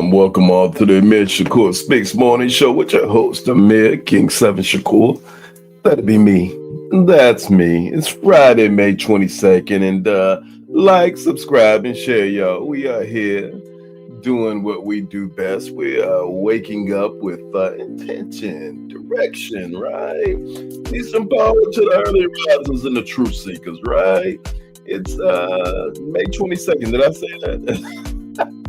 Welcome all to the Amir Shakur Speaks Morning Show with your host, Amir King 7 Shakur. That'd be me. That's me. It's Friday, May 22nd, and like, subscribe, and share, y'all. We are here doing what we do best. We are waking up with intention, direction, right? Need some power to the early risers and the truth seekers, right? It's May 22nd. Did I say that?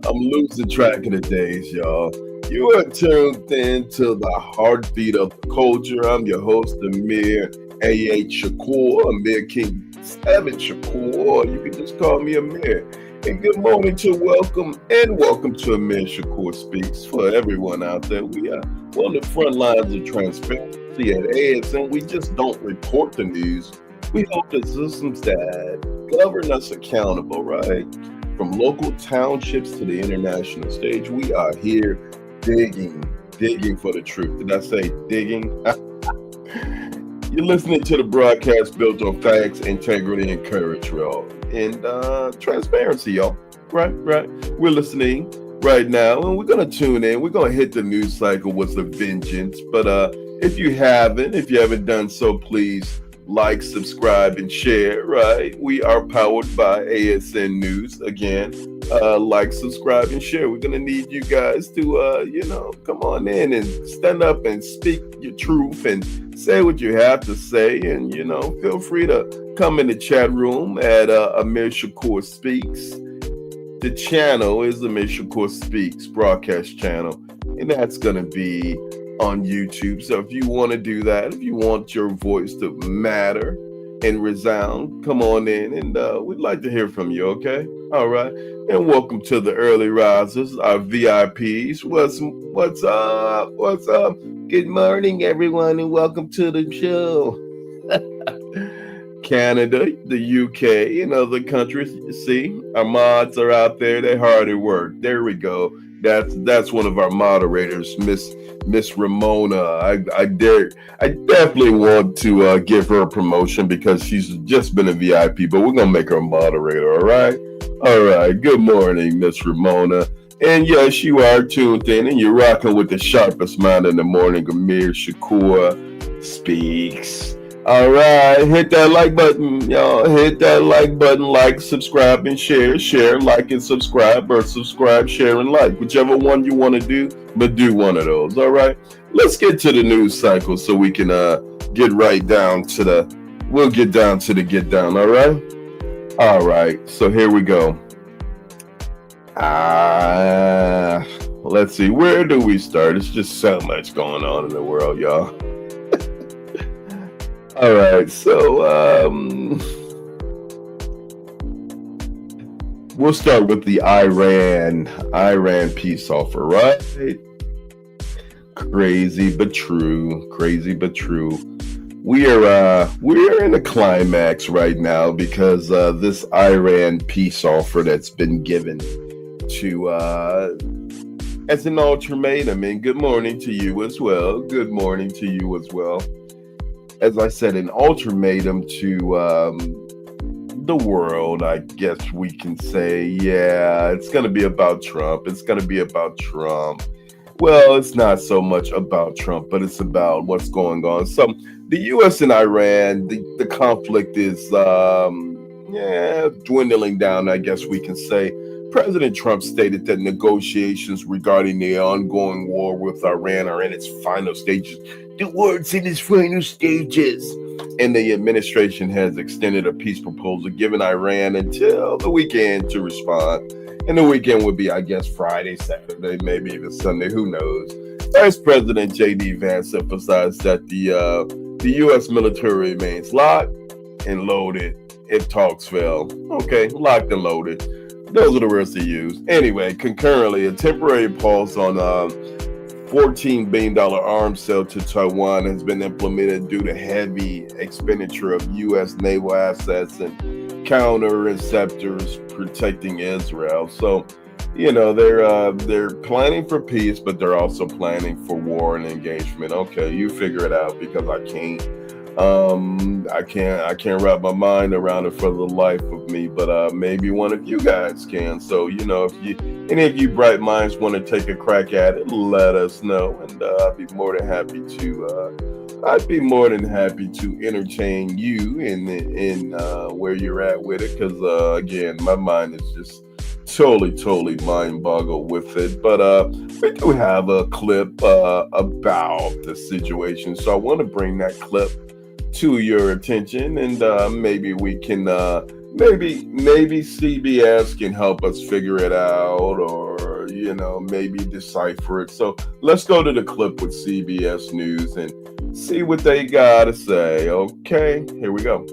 I'm losing track of the days, y'all. You are tuned in to the heartbeat of the culture. I'm your host, Amir A.H. Shakur, Amir King 7 Shakur. You can just call me Amir. And good morning to welcome to Amir Shakur Speaks. For everyone out there, we are on the front lines of transparency at AS, and we just don't report the news. We hold the systems that govern us accountable, right? From local townships to the international stage, we are here digging for the truth. Did I say digging? You're listening to the broadcast built on facts, integrity, and courage, y'all, and transparency, y'all. Right. We're listening right now, and we're gonna tune in. We're gonna hit the news cycle with a vengeance. But if you haven't done so, please like, subscribe, and share. Right, we are powered by ASN News again. Like, subscribe, and share. We're gonna need you guys to come on in and stand up and speak your truth and say what you have to say. And feel free to come in the chat room at Amir Shakur Speaks. The channel is Amir Shakur Speaks broadcast channel, and that's gonna be on YouTube. So if you want to do that, if you want your voice to matter and resound, come on in, and we'd like to hear from you. Okay, all right. And welcome to the early risers, our VIPs. What's up? What's up? Good morning, everyone, and welcome to the show. Canada, the UK, and other countries. You see, our mods are out there. They're hard at work. There we go. That's one of our moderators, Miss Ramona. I definitely want to give her a promotion because she's just been a VIP, but we're gonna make her a moderator. All right. Good morning, Miss Ramona. And yes, you are tuned in, and you're rocking with the sharpest mind in the morning. Amir Shakur Speaks. All right, hit that like button, y'all. Hit that like button, like, subscribe, and share. Share, like, and subscribe, or subscribe, share, and like. Whichever one you want to do, but do one of those, all right? Let's get to the news cycle so we can get right down to we'll get down to the get down, all right? All right, so here we go. Let's see, where do we start? It's just so much going on in the world, y'all. All right, so we'll start with the Iran peace offer, right? Crazy but true. We're in a climax right now because this Iran peace offer that's been given to as an ultimatum. And good morning to you as well. As I said, an ultimatum to the world, I guess we can say. Yeah, it's going to be about Trump. Well, it's not so much about Trump, but it's about what's going on. So the U.S. and Iran, the conflict is dwindling down, I guess we can say. President Trump stated that negotiations regarding the ongoing war with Iran are in its final stages. The war's in its final stages. And the administration has extended a peace proposal, giving Iran until the weekend to respond. And the weekend would be, I guess, Friday, Saturday, maybe even Sunday, who knows. Vice President J.D. Vance emphasized that the U.S. military remains locked and loaded if talks fail. Okay, locked and loaded. Those are the words to use. Anyway, concurrently, a temporary pause on $14 billion arms sale to Taiwan has been implemented due to heavy expenditure of U.S. naval assets and counter-interceptors protecting Israel. So, they're planning for peace, but they're also planning for war and engagement. Okay, you figure it out because I can't. I can't wrap my mind around it for the life of me, but maybe one of you guys can. So, if any of you bright minds want to take a crack at it, let us know, and I'd be more than happy to entertain you in where you're at with it, because again, my mind is just totally mind boggled with it. But we do have a clip about the situation, so I want to bring that clip to your attention, and maybe we can maybe CBS can help us figure it out, or maybe decipher it. So let's go to the clip with CBS News and see what they gotta say. Okay, here we go.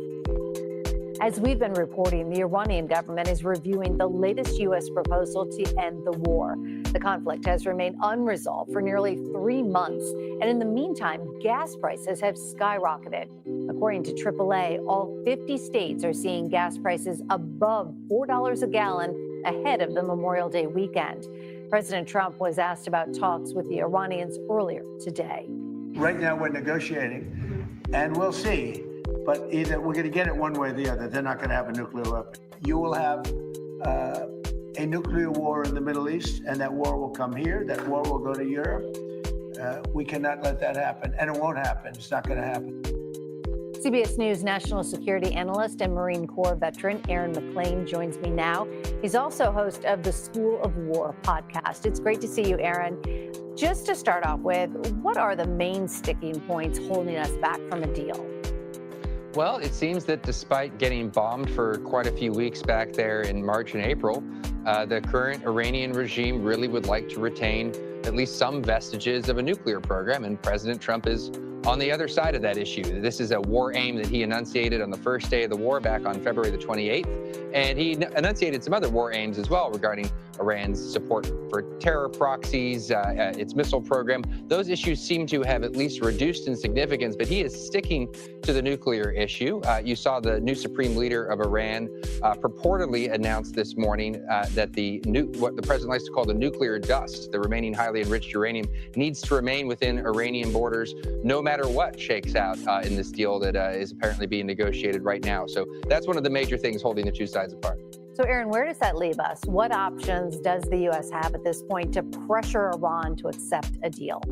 As we've been reporting, the Iranian government is reviewing the latest U.S. proposal to end the war. The conflict has remained unresolved for nearly 3 months. And in the meantime, gas prices have skyrocketed. According to AAA, all 50 states are seeing gas prices above $4 a gallon ahead of the Memorial Day weekend. President Trump was asked about talks with the Iranians earlier today. Right now, we're negotiating And we'll see. But either we're going to get it one way or the other. They're not going to have a nuclear weapon. You will have a nuclear war in the Middle East, and that war will come here. That war will go to Europe. We cannot let that happen, and it won't happen. It's not going to happen. CBS News national security analyst and Marine Corps veteran Aaron McClain joins me now. He's also host of the School of War podcast. It's great to see you, Aaron. Just to start off with, what are the main sticking points holding us back from a deal? Well, it seems that despite getting bombed for quite a few weeks back there in March and April, the current Iranian regime really would like to retain at least some vestiges of a nuclear program, and President Trump is on the other side of that issue. This is a war aim that he enunciated on the first day of the war back on February the 28th, and he enunciated some other war aims as well regarding Iran's support for terror proxies, its missile program. Those issues seem to have at least reduced in significance, but he is sticking to the nuclear issue. You saw the new supreme leader of Iran purportedly announced this morning that what the president likes to call the nuclear dust, the remaining highly enriched uranium, needs to remain within Iranian borders no matter what shakes out in this deal that is apparently being negotiated right now. So that's one of the major things holding the two sides apart. So, Aaron, where does that leave us? What options does the U.S. have at this point to pressure Iran to accept a deal?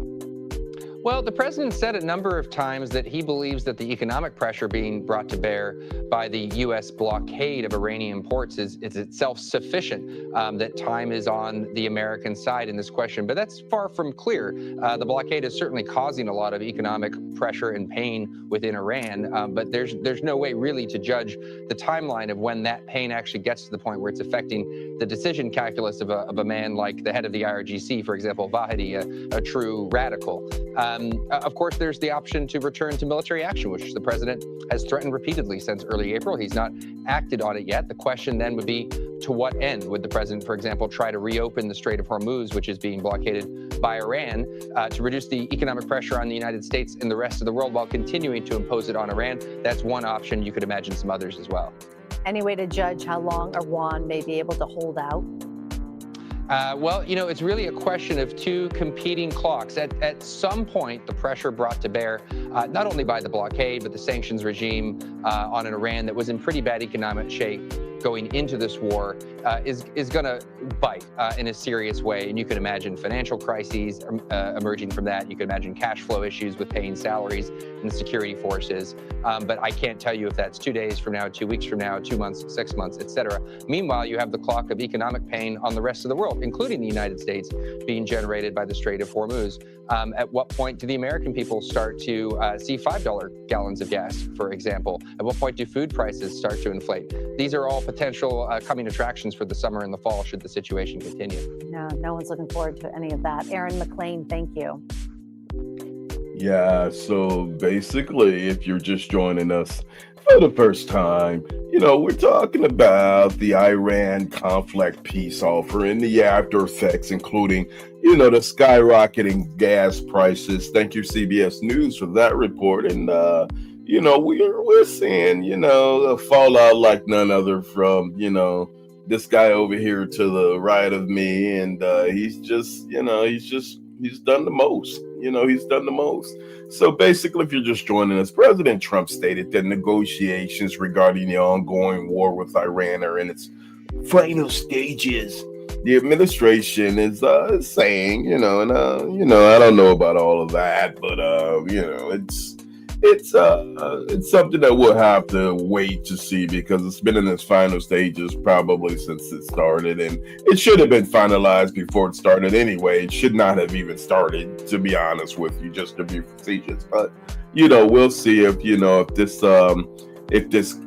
Well, the president said a number of times that he believes that the economic pressure being brought to bear by the U.S. blockade of Iranian ports is itself sufficient, that time is on the American side in this question. But that's far from clear. The blockade is certainly causing a lot of economic pressure and pain within Iran, but there's no way really to judge the timeline of when that pain actually gets to the point where it's affecting the decision calculus of a man like the head of the IRGC, for example, Vahidi, a true radical. Of course, there's the option to return to military action, which the president has threatened repeatedly since early April. He's not acted on it yet. The question then would be, to what end would the president, for example, try to reopen the Strait of Hormuz, which is being blockaded by Iran, to reduce the economic pressure on the United States and the rest of the world while continuing to impose it on Iran? That's one option. You could imagine some others as well. Any way to judge how long Iran may be able to hold out? Well, it's really a question of two competing clocks. At some point, the pressure brought to bear, not only by the blockade, but the sanctions regime on an Iran that was in pretty bad economic shape going into this war, is going to bite in a serious way. And you can imagine financial crises emerging from that. You can imagine cash flow issues with paying salaries in the security forces. But I can't tell you if that's 2 days from now, 2 weeks from now, 2 months, 6 months, et cetera. Meanwhile, you have the clock of economic pain on the rest of the world, including the United States, being generated by the Strait of Hormuz. At what point do the American people start to see $5 gallons of gas, for example? At what point do food prices start to inflate? These are all potential coming attractions for the summer and the fall should the situation continue. No one's looking forward to any of that. Aaron McClain, thank you. Yeah, so basically, if you're just joining us for the first time, we're talking about the Iran conflict peace offer and the after effects, including, the skyrocketing gas prices. Thank you, CBS News, for that report. And, we're seeing, a fallout like none other from, this guy over here to the right of me. And he's done the most. He's done the most. So basically, if you're just joining us, President Trump stated that negotiations regarding the ongoing war with Iran are in its final stages. The administration is saying, and I don't know about all of that, but it's something that we'll have to wait to see, because it's been in its final stages probably since it started, and it should have been finalized before it started anyway. It should not have even started, to be honest with you, just to be facetious. But we'll see if this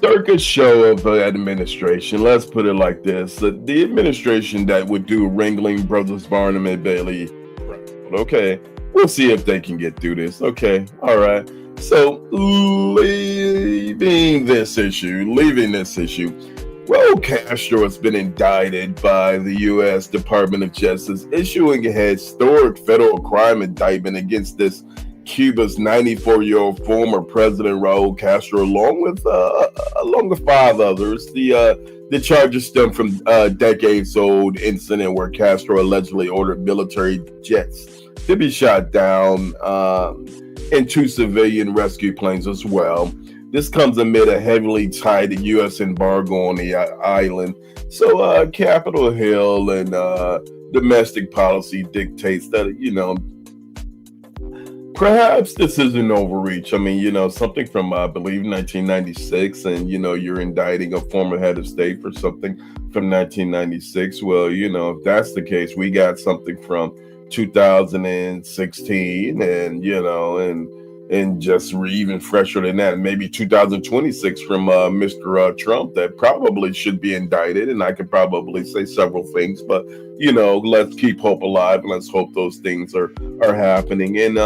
circus show of the administration, let's put it like this, the administration that would do Ringling Brothers Barnum and Bailey, okay, we'll see if they can get through this. Okay, all right. So leaving this issue, Raul Castro has been indicted by the U.S. Department of Justice, issuing a historic federal crime indictment against Cuba's 94-year-old former president Raul Castro, along with 5 others. The The charges stem from a decades-old incident where Castro allegedly ordered military jets to be shot down and 2 civilian rescue planes as well. This comes amid a heavily tied U.S. embargo on the island. So Capitol Hill and domestic policy dictates that, perhaps this is an overreach. I mean, something from, I believe, 1996, and, you're indicting a former head of state for something from 1996. Well, if that's the case, we got something from 2016 and just even fresher than that, maybe 2026 from Mr. Trump that probably should be indicted. And I could probably say several things, but, let's keep hope alive and let's hope those things are happening. And,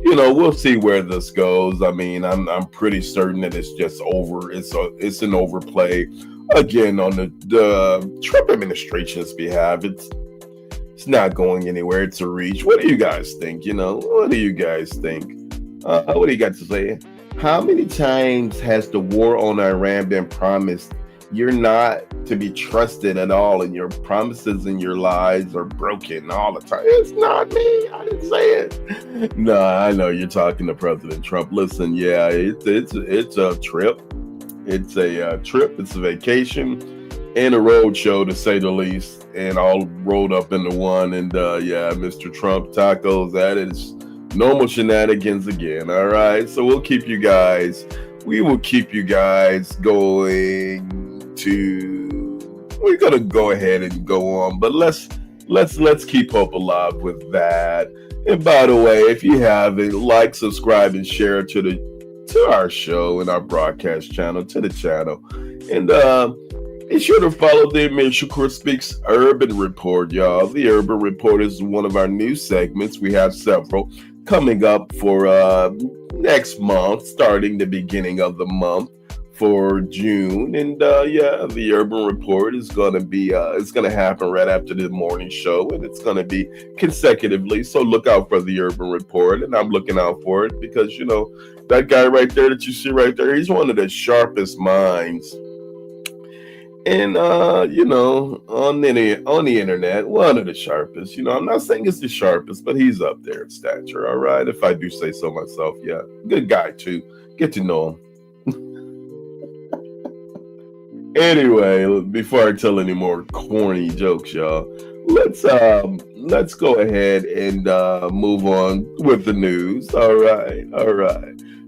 we'll see where this goes. I mean, I'm pretty certain that it's just over. It's an overplay again on the Trump administration's behalf. It's not going anywhere. It's a reach. What do you guys think? What do you guys think? What do you got to say? How many times has the war on Iran been promised? You're not to be trusted at all, and your promises and your lies are broken all the time. It's not me. I didn't say it. No, I know you're talking to President Trump. Listen, yeah, it's a trip. It's a trip. It's a vacation and a road show, to say the least, and all rolled up into one. And yeah, Mr. Trump tacos, that is normal shenanigans again. All right, so we will keep you guys going to. We're gonna go ahead and go on, but let's keep hope alive with that. And by the way, if you haven't, like, subscribe, and share to our show and our broadcast channel, to the channel, and be sure to follow the Amir Shakur Speaks Urban Report, y'all. The Urban Report is one of our new segments. We have several coming up for next month, starting the beginning of the month for June. And yeah, the Urban Report is going to be, it's going to happen right after the morning show, and it's going to be consecutively. So look out for the Urban Report, and I'm looking out for it because, that guy right there that you see right there, he's one of the sharpest minds. And, on the internet, one of the sharpest. I'm not saying it's the sharpest, but he's up there in stature, all right? If I do say so myself, yeah. Good guy, too. Get to know him. Anyway, before I tell any more corny jokes, y'all, let's go ahead and move on with the news. All right.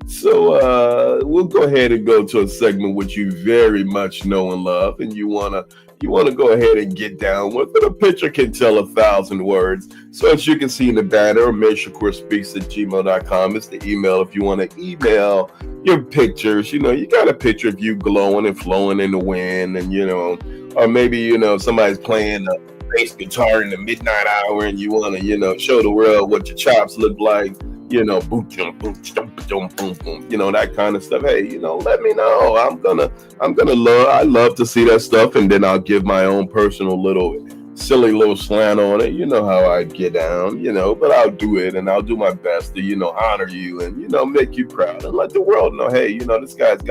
So we'll go ahead and go to a segment which you very much know and love, and you wanna go ahead and get down with it. A picture can tell 1,000 words. So as you can see in the banner, AmirShakurSpeaks@gmail.com is the email if you want to email your pictures. You got a picture of you glowing and flowing in the wind, and or maybe somebody's playing a bass guitar in the midnight hour, and you want to show the world what your chops look like. Boom, boom, boom, boom, boom, boom, that kind of stuff. Hey, let me know. I love to see that stuff, and then I'll give my own personal silly little slant on it. You know how I get down, but I'll do it, and I'll do my best to, honor you and, make you proud and let the world know, hey, this guy's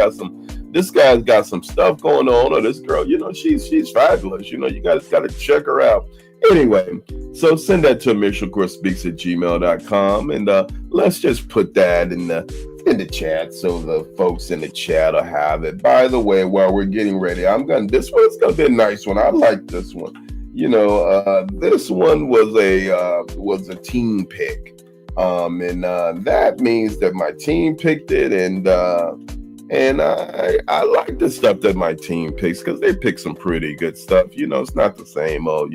got some stuff going on, or this girl, she's fabulous. You guys got to check her out. Anyway, so send that to AmirShakurSpeaks@gmail.com, and let's just put that in the chat so the folks in the chat will have it. By the way, while we're getting ready, this one's gonna be a nice one. I like this one. This one was a team pick, and that means that my team picked it, and I like the stuff that my team picks because they pick some pretty good stuff. It's not the same old,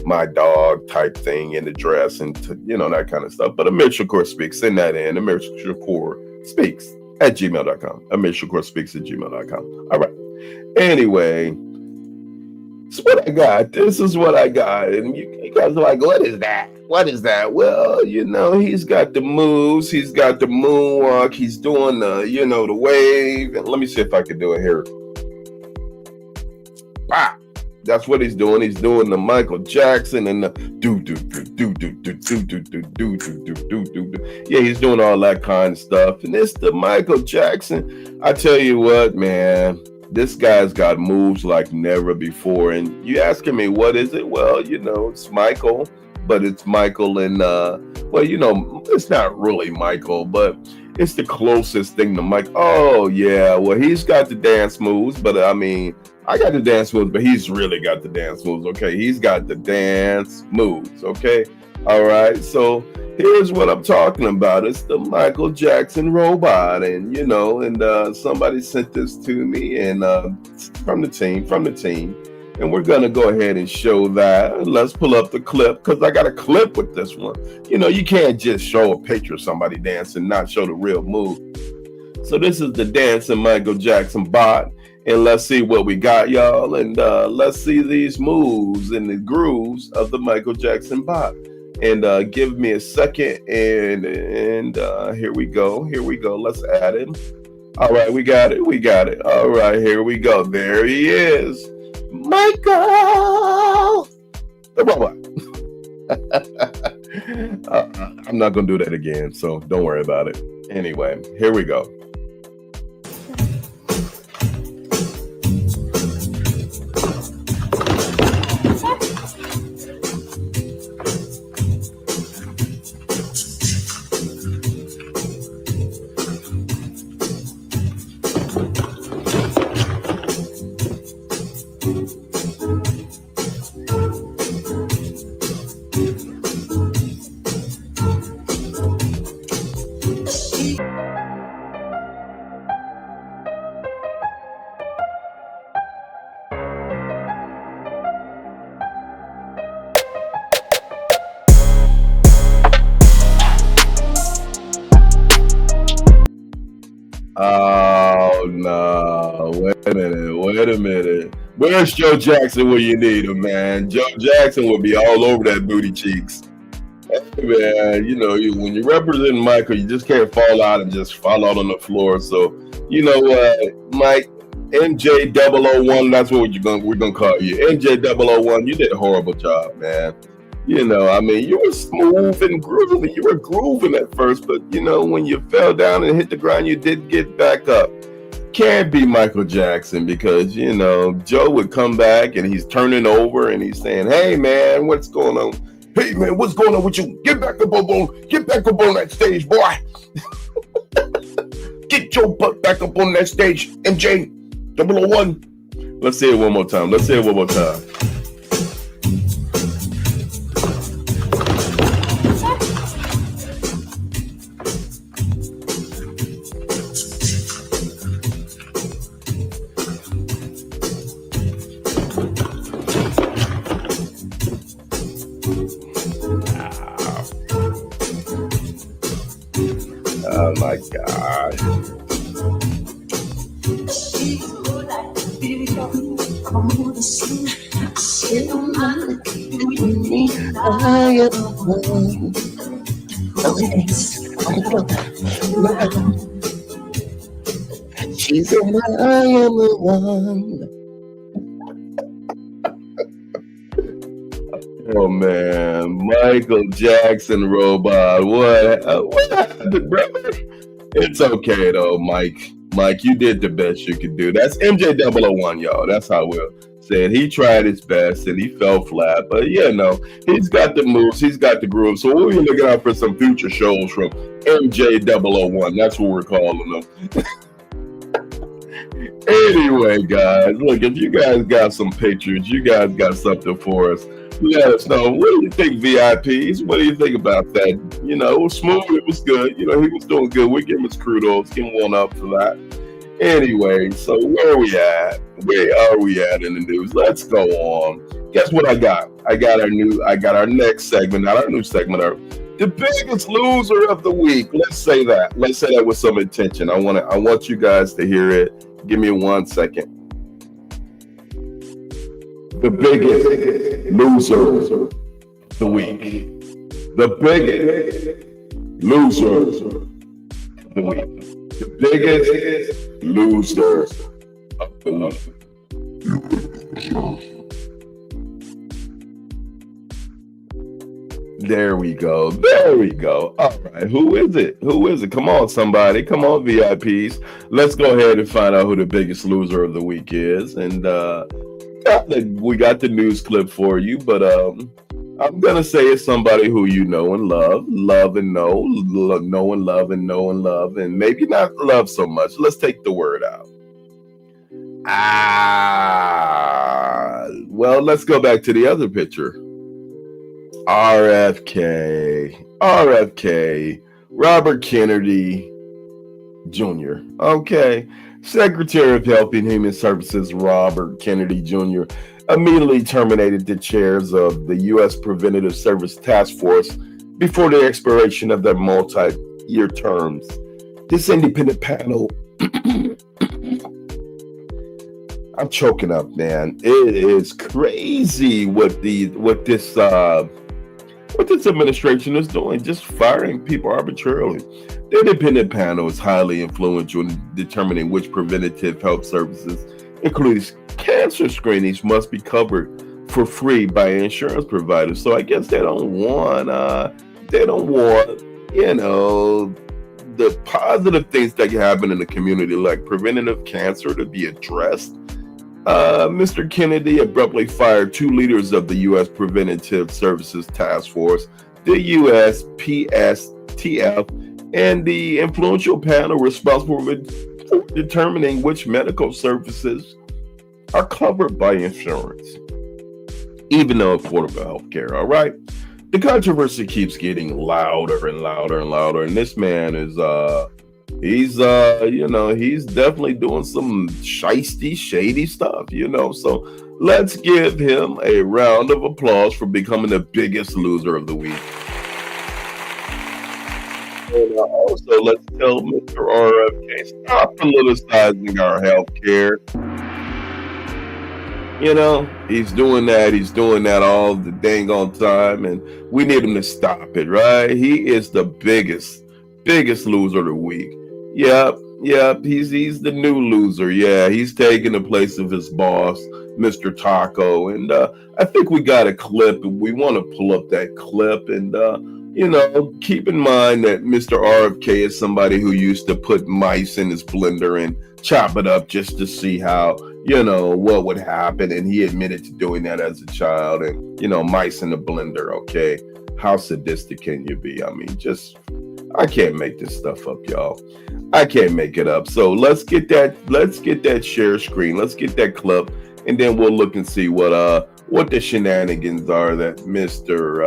my dog type thing in the dress and, that kind of stuff. But Amir Shakur Speaks, send that in. Amir Shakur Speaks @gmail.com. Amir Shakur Speaks @gmail.com. All right. Anyway, so what I got. This is what I got. And you guys are like, what is that? What is that? Well, he's got the moves. He's got the moonwalk. He's doing the, the wave. And let me see if I can do it here. Wow. That's what he's doing. He's doing the Michael Jackson and the do. Yeah, he's doing all that kind of stuff. And it's the Michael Jackson. I tell you what, man. This guy's got moves like never before. And you asking me, what is it? Well, it's Michael, but it's Michael and, it's not really Michael, but it's the closest thing to Mike. Oh, yeah. Well, he's got the dance moves, but I mean, I got the dance moves, but he's really got the dance moves. Okay. He's got the dance moves. Okay. All right. So here's what I'm talking about. It's the Michael Jackson robot. And, somebody sent this to me and from the team. And we're going to go ahead and show that. Let's pull up the clip because I got a clip with this one. You can't just show a picture of somebody dancing, not show the real move. So this is the dancing Michael Jackson bot. And let's see what we got, y'all. And let's see these moves and the grooves of the Michael Jackson bot. And give me a second. And here we go. Let's add him. All right, we got it. All right, here we go. There he is. Michael, the robot. I'm not going to do that again, so don't worry about it. Anyway, here we go. Oh, no. Wait a minute. Where's Joe Jackson when you need him, man? Joe Jackson will be all over that booty cheeks. Hey, man, when you represent Michael, you just can't fall out and just fall out on the floor. So, you know what, Mike, MJ001, that's what we're gonna call you. MJ001, you did a horrible job, man. You were smooth and groovy. You were grooving at first, but when you fell down and hit the ground, you did get back up. Can't be Michael Jackson because Joe would come back and he's turning over and he's saying, "Hey man, what's going on? Hey man, what's going on with you? Get back up on that stage, boy. Get your butt back up on that stage, MJ001." Let's say it one more time. Oh my God. She said, I am the one. Oh man, Michael Jackson robot. What happened, brother? It's okay though, Mike. Mike, you did the best you could do. That's MJ001, y'all. That's how we'll say it. He tried his best and he fell flat, but he's got the moves, he's got the groove. So we'll be looking out for some future shows from MJ001. That's what we're calling them. Anyway, guys, look, if you guys got some pictures, you guys got something for us, let us know. What do you think, VIPs? What do you think about that? It was smooth. It was good. He was doing good. We give him his kudos. Give him one up for that. Anyway, so where are we at? Where are we at in the news? Let's go on. Guess what I got? I got our next segment, not our new segment, the biggest loser of the week. Let's say that with some intention. I want you guys to hear it. Give me 1 second. The biggest loser of the week. The biggest loser of the week. The biggest loser of the week. There we go. There we go. All right. Who is it? Who is it? Come on, somebody. Come on, VIPs. Let's go ahead and find out who the biggest loser of the week is. And we got the news clip for you, but I'm gonna say it's somebody who you know and love and know and love and know and love, and maybe not love so much. Let's take the word out. Well, let's go back to the other picture. RFK, Robert Kennedy Jr. Okay, Secretary of Health and Human Services Robert Kennedy Jr. immediately terminated the chairs of the U.S. Preventative Service Task Force before the expiration of their multi-year terms. This independent panel, I'm choking up, man. It is crazy what this administration is doing, just firing people arbitrarily. The independent panel is highly influential in determining which preventative health services, including cancer screenings, must be covered for free by insurance providers. So I guess they don't want, the positive things that can happen in the community, like preventative cancer, to be addressed. Mr. Kennedy abruptly fired two leaders of the U.S. Preventative Services Task Force, the USPSTF, and the influential panel responsible for determining which medical services are covered by insurance, even though affordable health care. All right. The controversy keeps getting louder and louder and louder. And this man is, he's definitely doing some shady stuff, So let's give him a round of applause for becoming the biggest loser of the week. And also, let's tell Mr. RFK, stop politicizing our health care. He's doing that all the dang on time, and we need him to stop it, right? He is the biggest loser of the week. Yep, he's the new loser. Yeah, he's taking the place of his boss, Mr. Taco, and I think we got a clip, and we want to pull up that clip, and keep in mind that Mr. RFK is somebody who used to put mice in his blender and chop it up just to see how, what would happen. And he admitted to doing that as a child, and, mice in the blender. Okay. How sadistic can you be? I mean, I can't make this stuff up, y'all. I can't make it up. So let's get that share screen. Let's get that clip, and then we'll look and see what the shenanigans are that Mr.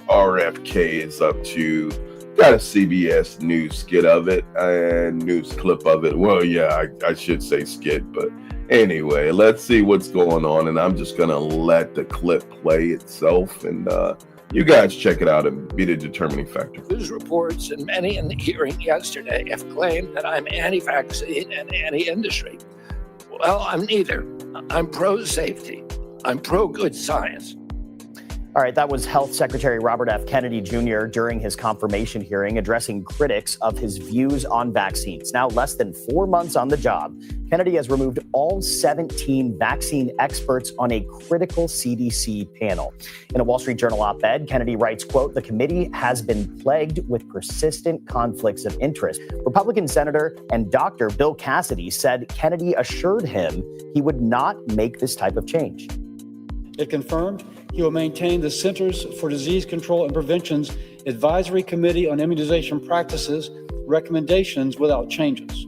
RFK is up to. Got a CBS News skit of it and news clip of it. Well, yeah, I should say skit, but anyway, let's see what's going on, and I'm just gonna let the clip play itself, and you guys check it out and be the determining factor. News reports and many in the hearing yesterday have claimed that I'm anti-vaccine and anti-industry. Well, I'm neither. I'm pro-safety. I'm pro-good science. All right, that was Health Secretary Robert F. Kennedy Jr. during his confirmation hearing, addressing critics of his views on vaccines. Now, less than 4 months on the job, Kennedy has removed all 17 vaccine experts on a critical CDC panel. In a Wall Street Journal op-ed, Kennedy writes, quote, "The committee has been plagued with persistent conflicts of interest." Republican Senator and Dr. Bill Cassidy said Kennedy assured him he would not make this type of change. It confirmed he will maintain the Centers for Disease Control and Prevention's Advisory Committee on Immunization Practices recommendations without changes.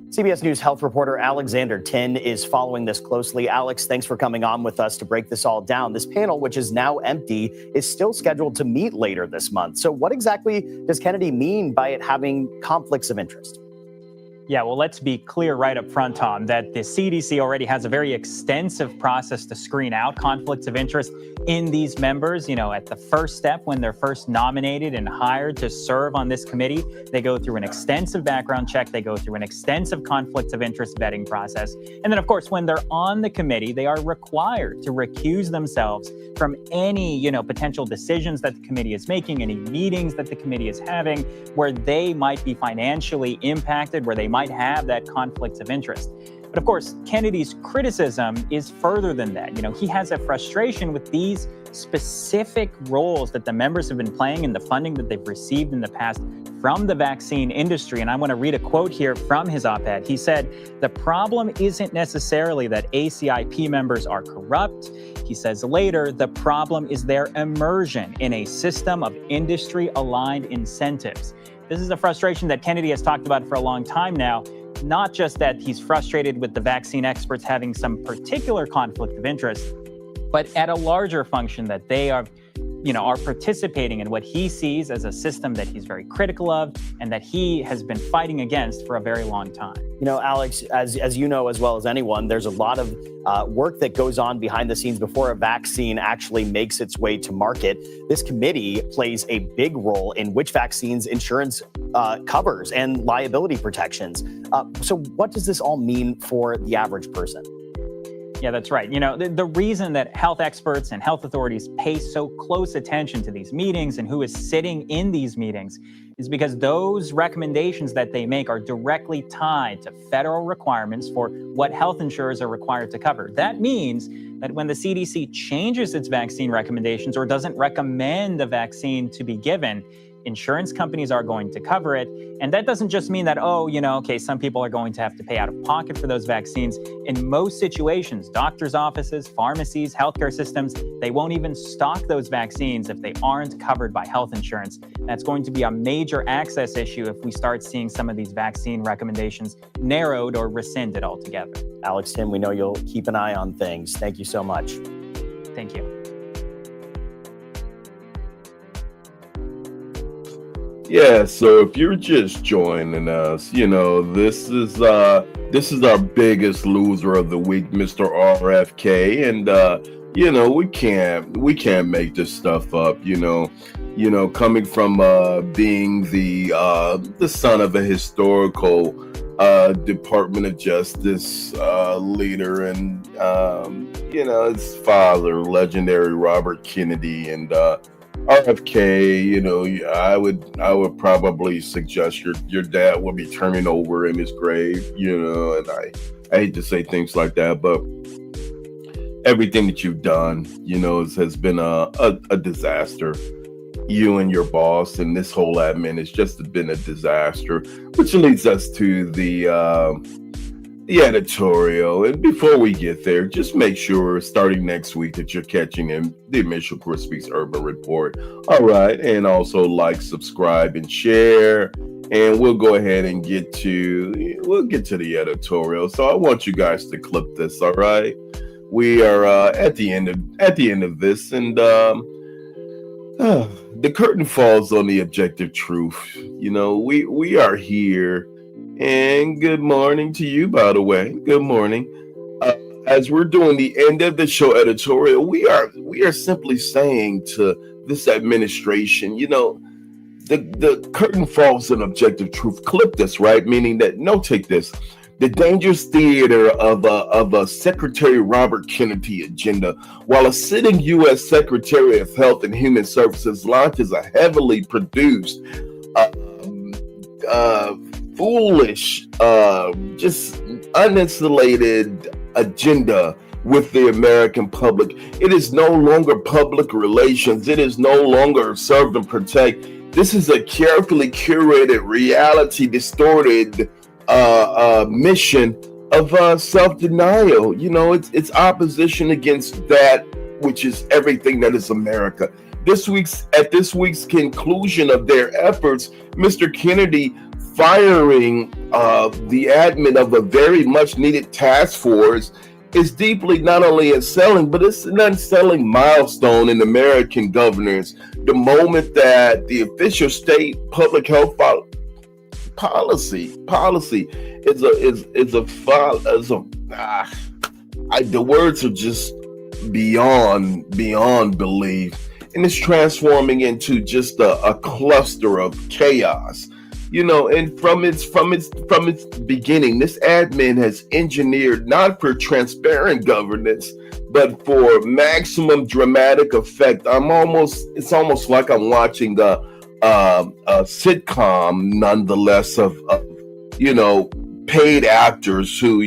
CBS News health reporter Alexander Tin is following this closely. Alex, thanks for coming on with us to break this all down. This panel, which is now empty, is still scheduled to meet later this month. So what exactly does Kennedy mean by it having conflicts of interest? Yeah, well, let's be clear right up front, Tom, that the CDC already has a very extensive process to screen out conflicts of interest in these members. At the first step, when they're first nominated and hired to serve on this committee, they go through an extensive background check. They go through an extensive conflicts of interest vetting process. And then, of course, when they're on the committee, they are required to recuse themselves from any, potential decisions that the committee is making, any meetings that the committee is having, where they might be financially impacted, where they might have that conflicts of interest. But of course, Kennedy's criticism is further than that. He has a frustration with these specific roles that the members have been playing in the funding that they've received in the past from the vaccine industry. And I want to read a quote here from his op-ed. He said, "The problem isn't necessarily that ACIP members are corrupt." He says later, "The problem is their immersion in a system of industry-aligned incentives." This is a frustration that Kennedy has talked about for a long time now. Not just that he's frustrated with the vaccine experts having some particular conflict of interest, but at a larger function that they are participating in what he sees as a system that he's very critical of and that he has been fighting against for a very long time. Alex, as you know as well as anyone, there's a lot of work that goes on behind the scenes before a vaccine actually makes its way to market. This committee plays a big role in which vaccines insurance covers and liability protections. So what does this all mean for the average person? Yeah, that's right. The reason that health experts and health authorities pay so close attention to these meetings and who is sitting in these meetings is because those recommendations that they make are directly tied to federal requirements for what health insurers are required to cover. That means that when the CDC changes its vaccine recommendations or doesn't recommend a vaccine to be given, insurance companies are going to cover it. And that doesn't just mean that, some people are going to have to pay out of pocket for those vaccines. In most situations, doctors' offices, pharmacies, healthcare systems, they won't even stock those vaccines if they aren't covered by health insurance. That's going to be a major access issue if we start seeing some of these vaccine recommendations narrowed or rescinded altogether. Alex, Tim, we know you'll keep an eye on things. Thank you so much. Thank you. Yeah, so if you're just joining us, this is our biggest loser of the week, Mr. RFK, and we can't make this stuff up, coming from being the son of a historical Department of Justice leader, and his father, legendary Robert Kennedy, and RFK, I would probably suggest your dad will be turning over in his grave, and I hate to say things like that, but everything that you've done, has been a disaster. You and your boss and this whole admin has just been a disaster, which leads us to the editorial. And before we get there, just make sure starting next week that you're catching the Amir Shakur Speaks Urban Report. All right. And also like, subscribe, and share. And we'll go ahead and get to the editorial. So I want you guys to clip this. All right. We are at the end of this, and the curtain falls on the objective truth. We are here. And good morning to you, by the way. Good morning. As we're doing the end of the show editorial, we are simply saying to this administration, the curtain falls on objective truth. Clip this, right? Meaning that, take this. The dangerous theater of a Secretary Robert Kennedy agenda, while a sitting U.S. Secretary of Health and Human Services launches a heavily produced, foolish, just uninsulated agenda with the American public. It is no longer public relations. It is no longer serve and protect. This is a carefully curated, reality distorted mission of self-denial. It's opposition against that which is everything that is America. At this week's conclusion of their efforts, Mr. Kennedy firing the admin of a very much needed task force is deeply not only unsettling, but it's an unsettling milestone in American governance. The moment that the official state public health policy is the words are just beyond belief, and it's transforming into just a cluster of chaos. And from its beginning, this admin has engineered not for transparent governance, but for maximum dramatic effect. It's almost like I'm watching a sitcom, nonetheless, of paid actors who,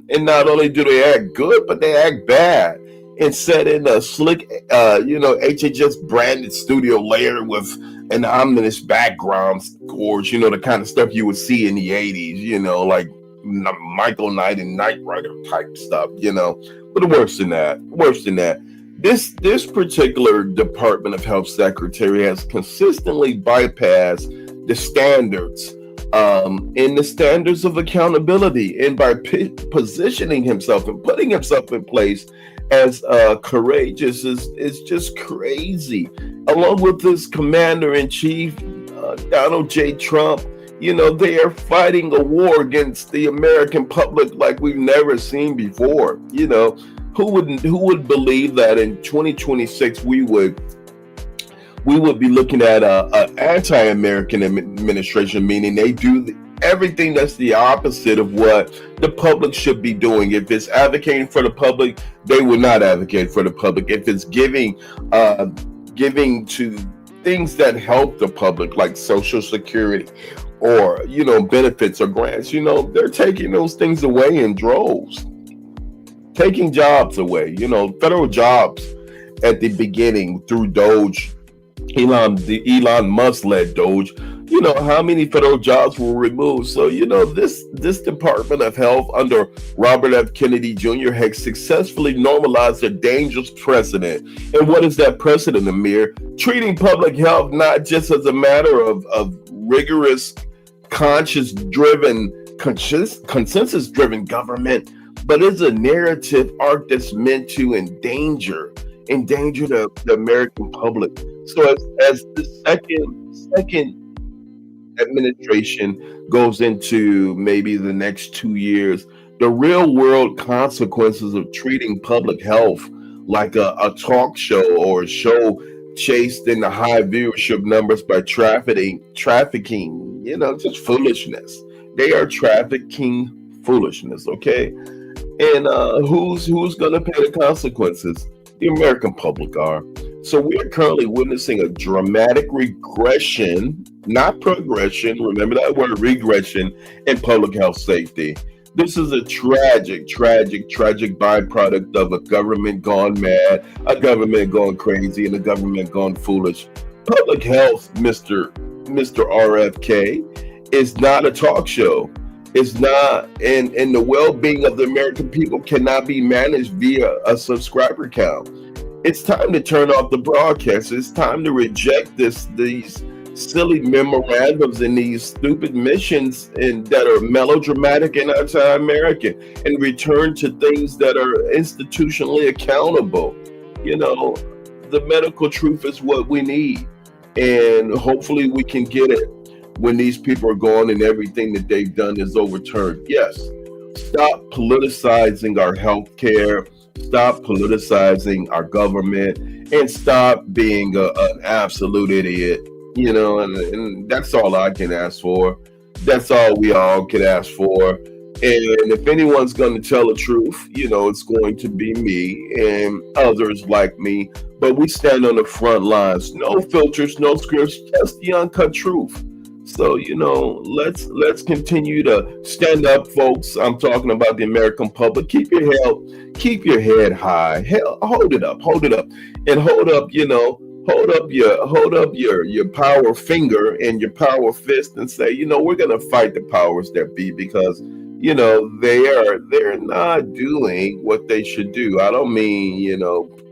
and not only do they act good, but they act bad. and set in a slick, HHS branded studio layer with an ominous background scores, the kind of stuff you would see in the 80s, like Michael Knight and Knight Rider type stuff, but worse than that. This particular Department of Health secretary has consistently bypassed the standards and the standards of accountability, and by positioning himself and putting himself in place as courageous is just crazy. Along with this commander-in-chief, Donald J. Trump, they are fighting a war against the American public like we've never seen before. Who would believe that in 2026 we would be looking at an anti-American administration, meaning they do everything that's the opposite of what the public should be doing. If it's advocating for the public, they will not advocate for the public. If it's giving to things that help the public, like Social Security or benefits or grants, they're taking those things away in droves, taking jobs away. Federal jobs at the beginning through Doge, Elon Musk led Doge. How many federal jobs were removed? So, this Department of Health under Robert F. Kennedy Jr. has successfully normalized a dangerous precedent. And what is that precedent, Amir? Treating public health not just as a matter of rigorous, consensus-driven government, but as a narrative arc that's meant to endanger the American public. So as the second administration goes into maybe the next 2 years, the real world consequences of treating public health like a talk show or a show chased in the high viewership numbers by trafficking, just foolishness. They are trafficking foolishness, okay? And who's going to pay the consequences? The American public are. So we are currently witnessing a dramatic regression, not progression. Remember that word, regression, in public health safety. This is a tragic byproduct of a government gone mad, a government gone crazy, and a government gone foolish. Public health, Mr. RFK, is not a talk show. It's not, and the well-being of the American people cannot be managed via a subscriber count. It's time to turn off the broadcast. It's time to reject these silly memorandums and these stupid missions that are melodramatic and anti-American, and return to things that are institutionally accountable. The medical truth is what we need, and hopefully we can get it when these people are gone and everything that they've done is overturned. Yes, stop politicizing our health care, stop politicizing our government, and stop being an absolute idiot. And that's all I can ask for. That's all we all can ask for. And if anyone's going to tell the truth, it's going to be me and others like me. But we stand on the front lines. No filters, no scripts, just the uncut truth. So, let's continue to stand up, folks. I'm talking about the American public. Keep your head high. Hell, hold it up, and hold up your power finger and your power fist and say, we're going to fight the powers that be, because they're not doing what they should do. I don't mean,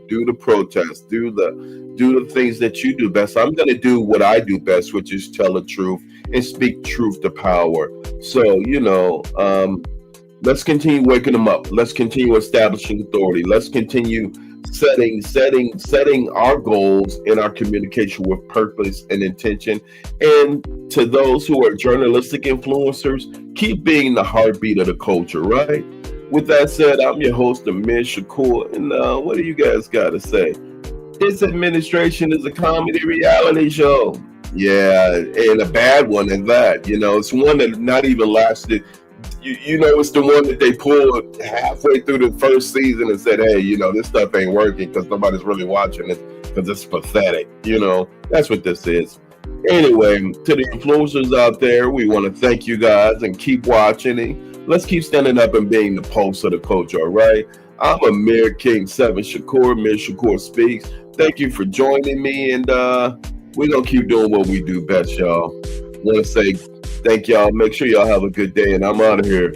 do the protests, do the things that you do best. I'm going to do what I do best, which is tell the truth and speak truth to power. So, let's continue waking them up. Let's continue establishing authority. Let's continue setting our goals in our communication with purpose and intention. And to those who are journalistic influencers, keep being the heartbeat of the culture, right? With that said, I'm your host, Amir Shakur, and what do you guys got to say? This administration is a comedy reality show. Yeah, and a bad one at that. It's one that not even lasted. It's the one that they pulled halfway through the first season and said, hey, this stuff ain't working because nobody's really watching it because it's pathetic. That's what this is. Anyway, to the influencers out there, we want to thank you guys and keep watching. And let's keep standing up and being the pulse of the culture, all right? I'm Amir King 7 Shakur. Amir Shakur Speaks. Thank you for joining me, and we're going to keep doing what we do best, y'all. Want to say thank y'all. Make sure y'all have a good day, and I'm out of here.